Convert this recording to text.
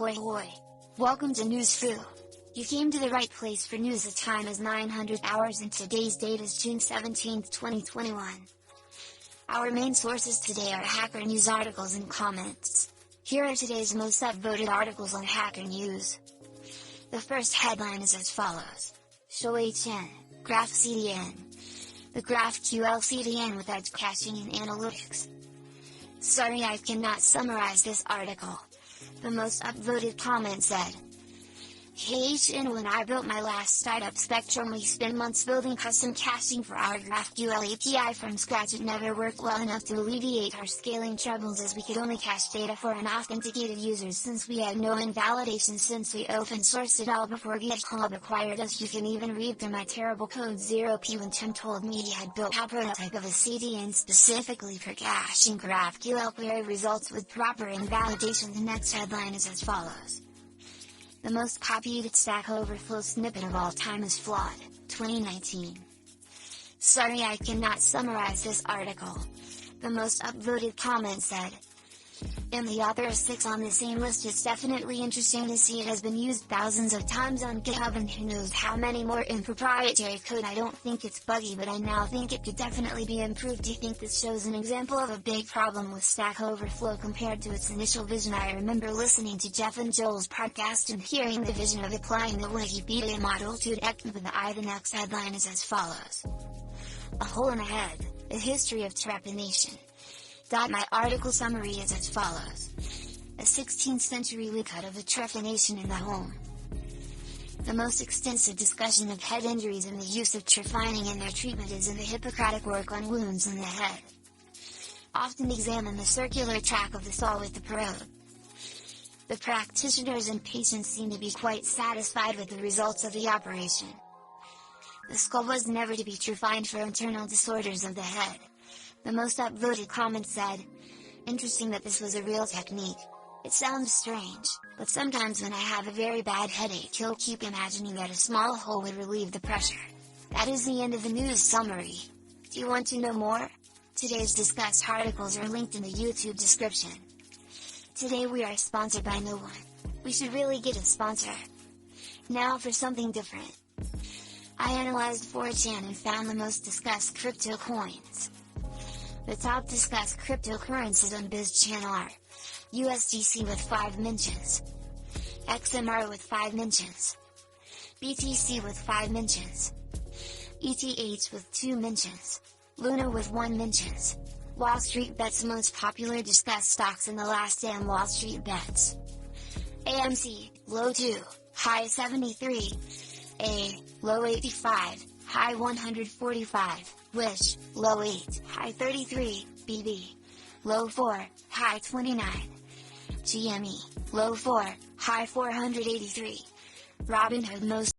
Ahoy hoy! Welcome to Newsfu. You came to the right place for news. The time is 900 hours and today's date is June 17, 2021. Our main sources today are Hacker News articles and comments. Here are today's most upvoted articles on Hacker News. The first headline is as follows. Shui Chen, GraphCDN. The GraphQL CDN with edge caching and analytics. Sorry, I cannot summarize this article. The most upvoted comment said, "Hey Chen, when I built my last startup Spectrum, we spent months building custom caching for our GraphQL API from scratch. It never worked well enough to alleviate our scaling troubles, as we could only cache data for unauthenticated users since we had no invalidation since we open sourced it all before GitHub acquired us. You can even read through my terrible code 0p when Tim told me he had built a prototype of a CDN specifically for caching GraphQL query results with proper invalidation." The next headline is as follows. The most copied StackOverflow snippet of all time is flawed, 2019. Sorry, I cannot summarize this article. The most upvoted comment said, "And the author is 6 on the same list. It's definitely interesting to see it has been used thousands of times on GitHub and who knows how many more in proprietary code. I don't think it's buggy, but I now think it could definitely be improved. Do you think this shows an example of a big problem with Stack Overflow compared to its initial vision? I remember listening to Jeff and Joel's podcast and hearing the vision of applying the Wikipedia model to tech with the eye." The next headline is as follows. A hole in a head, the history of Trepanation. My article summary is as follows. A 16th century recut of the Trepanation in the home. The most extensive discussion of head injuries and the use of trephining in their treatment is in the Hippocratic work on wounds in the head. Often examine the circular track of the saw with the probe. The practitioners and patients seem to be quite satisfied with the results of the operation. The skull was never to be trephined for internal disorders of the head. The most upvoted comment said, "Interesting that this was a real technique. It sounds strange, but sometimes when I have a very bad headache I'll keep imagining that a small hole would relieve the pressure." That is the end of the news summary. Do you want to know more? Today's discussed articles are linked in the YouTube description. Today we are sponsored by no one. We should really get a sponsor. Now for something different. I analyzed 4chan and found the most discussed crypto coins. The top discussed cryptocurrencies on BizChan are USDC with 5 mentions, XMR with 5 mentions, BTC with 5 mentions, ETH with 2 mentions, Luna with 1 mentions. Wall Street Bets. Most popular discussed stocks in the last day on Wall Street Bets. AMC, low 2, high 73, A, low 85, high 145, Wish, low 8, high 33, BB, low 4, high 29, GME, low 4, high 483, Robinhood. Most